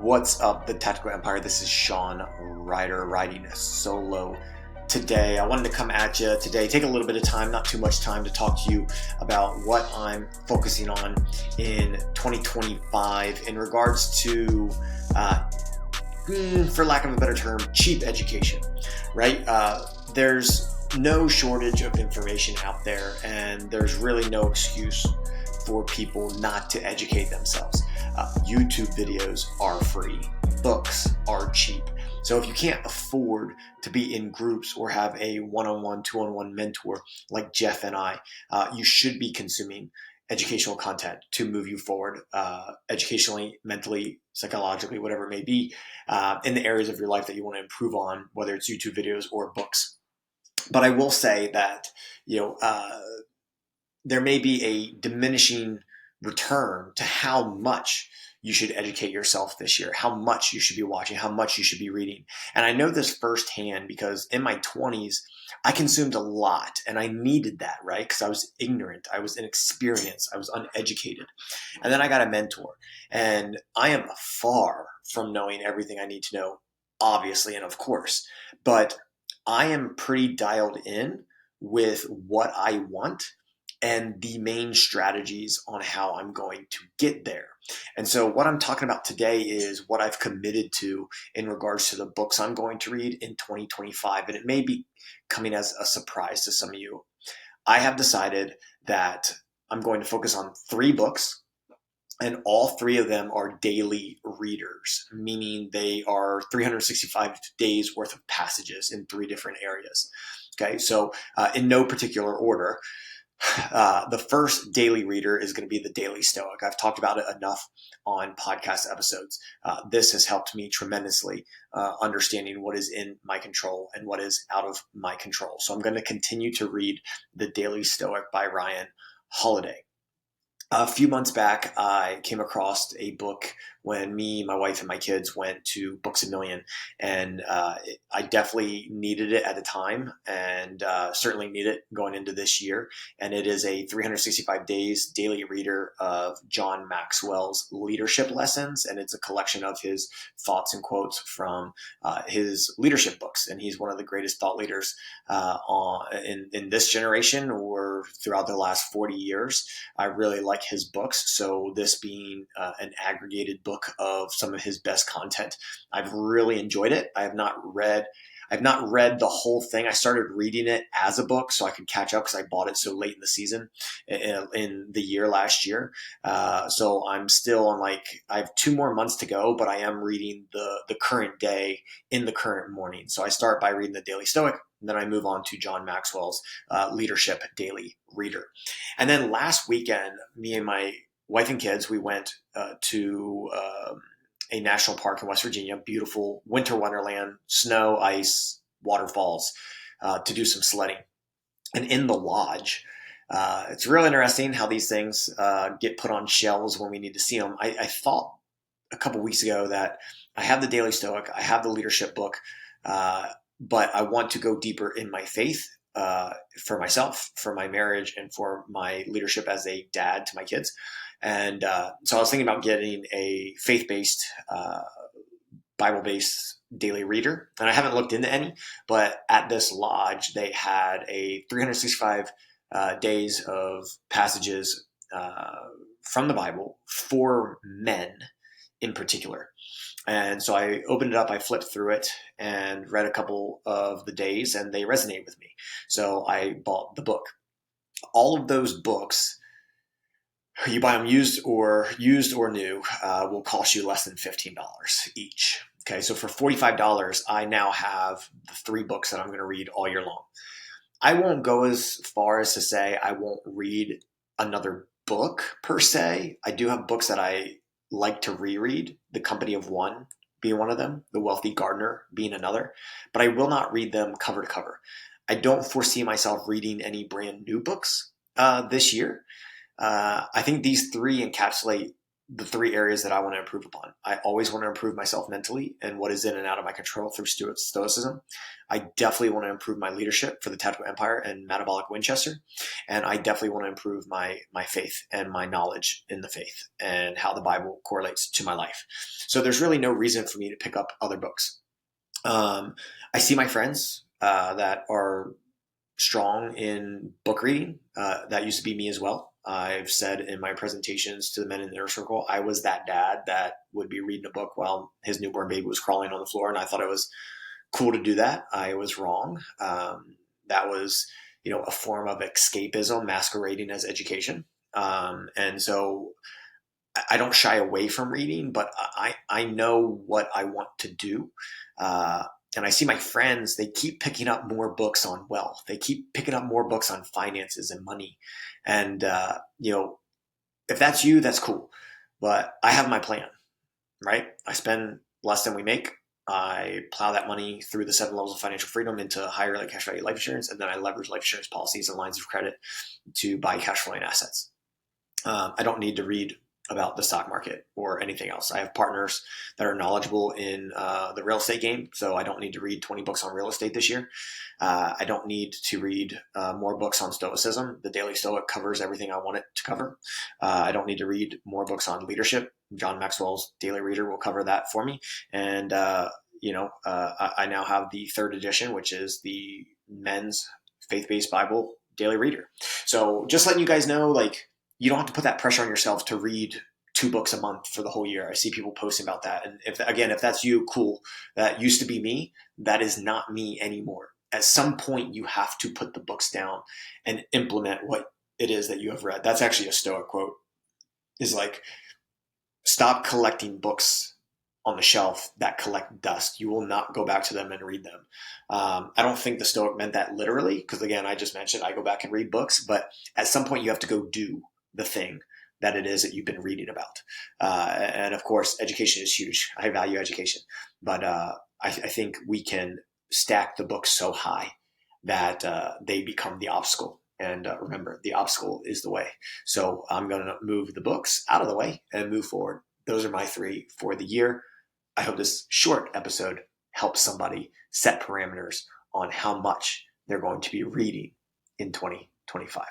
What's up, the Tactical Empire? This is Shawn Rider riding solo today. I wanted to come at you today, take a little bit of time, not too much time, to talk to you about what I'm focusing on in 2025 in regards to, for lack of a better term, cheap education, right? There's no shortage of information out there, and there's really no excuse for people not to educate themselves. YouTube videos are free. Books are cheap. So if you can't afford to be in groups or have a one-on-one, two-on-one mentor like Jeff and I, you should be consuming educational content to move you forward, educationally, mentally, psychologically, whatever it may be, in the areas of your life that you want to improve on, whether it's YouTube videos or books. But I will say that, there may be a diminishing return to how much you should educate yourself this year, how much you should be watching, how much you should be reading. And I know this firsthand because in my 20s, I consumed a lot and I needed that, right? Because I was ignorant, I was inexperienced, I was uneducated. And then I got a mentor, and I am far from knowing everything I need to know, obviously, and of course, but I am pretty dialed in with what I want and the main strategies on how I'm going to get there. And so what I'm talking about today is what I've committed to in regards to the books I'm going to read in 2025. And it may be coming as a surprise to some of you. I have decided that I'm going to focus on 3 books, and all 3 of them are daily readers, meaning they are 365 days worth of passages in 3 different areas. Okay, so in no particular order. The first daily reader is going to be the Daily Stoic. I've talked about it enough on podcast episodes. This has helped me tremendously understanding what is in my control and what is out of my control. So I'm going to continue to read the Daily Stoic by Ryan Holiday. A few months back, I came across a book when me, my wife, and my kids went to Books A Million, and I definitely needed it at the time, and certainly need it going into this year. And it is a 365 days daily reader of John Maxwell's leadership lessons, and it's a collection of his thoughts and quotes from his leadership books. And he's one of the greatest thought leaders in this generation or throughout the last 40 years. I really like his books. So this being an aggregated book of some of his best content, I've really enjoyed it. I've not read the whole thing. I started reading it as a book so I could catch up because I bought it so late in the season in the year last year. So I'm still on I have 2 more months to go, but I am reading the current day in the current morning. So I start by reading the Daily Stoic, and then I move on to John Maxwell's leadership daily reader. And then last weekend, me and my wife and kids, we went to a national park in West Virginia, beautiful winter wonderland, snow, ice, waterfalls, to do some sledding. And in the lodge, it's real interesting how these things get put on shelves when we need to see them. I thought a couple weeks ago that I have the Daily Stoic, I have the leadership book, but I want to go deeper in my faith for myself, for my marriage, and for my leadership as a dad to my kids. And so I was thinking about getting a faith-based, Bible-based daily reader. And I haven't looked into any, but at this lodge, they had a 365 days of passages from the Bible for men in particular. And so I opened it up, I flipped through it and read a couple of the days, and they resonated with me. So I bought the book. All of those books, you buy them used or new, will cost you less than $15 each. Okay, so for $45, I now have the 3 books that I'm going to read all year long. I won't go as far as to say I won't read another book per se. I do have books that I like to reread, The Company of One being one of them, The Wealthy Gardener being another, but I will not read them cover to cover. I don't foresee myself reading any brand new books this year. I think these 3 encapsulate the three areas that I want to improve upon. I always want to improve myself mentally and what is in and out of my control through stoicism. I definitely want to improve my leadership for the Tactical Empire and Metabolic Winchester. And I definitely want to improve my faith and my knowledge in the faith and how the Bible correlates to my life. So there's really no reason for me to pick up other books. I see my friends that are strong in book reading. That used to be me as well. I've said in my presentations to the men in the inner circle, I was that dad that would be reading a book while his newborn baby was crawling on the floor. And I thought it was cool to do that. I was wrong. That was, a form of escapism masquerading as education. And so I don't shy away from reading, but I know what I want to do. And I see my friends, they keep picking up more books on wealth. They keep picking up more books on finances and money. And, if that's you, that's cool. But I have my plan, right? I spend less than we make. I plow that money through the 7 levels of financial freedom into higher like cash value life insurance. And then I leverage life insurance policies and lines of credit to buy cash flowing assets. I don't need to read about the stock market or anything else. I have partners that are knowledgeable in the real estate game, so I don't need to read 20 books on real estate this year. I don't need to read more books on Stoicism. The Daily Stoic covers everything I want it to cover. I don't need to read more books on leadership. John Maxwell's Daily Reader will cover that for me. And, I now have the 3rd edition, which is the men's faith-based Bible Daily Reader. So just letting you guys know, you don't have to put that pressure on yourself to read 2 books a month for the whole year. I see people posting about that. And if that's you, cool. That used to be me. That is not me anymore. At some point, you have to put the books down and implement what it is that you have read. That's actually a Stoic quote. Is stop collecting books on the shelf that collect dust. You will not go back to them and read them. I don't think the Stoic meant that literally, because again, I just mentioned I go back and read books, but at some point you have to go do the thing that it is that you've been reading about. And of course, education is huge. I value education, but I think we can stack the books so high that they become the obstacle. And remember, the obstacle is the way. So I'm going to move the books out of the way and move forward. Those are my 3 for the year. I hope this short episode helps somebody set parameters on how much they're going to be reading in 2025.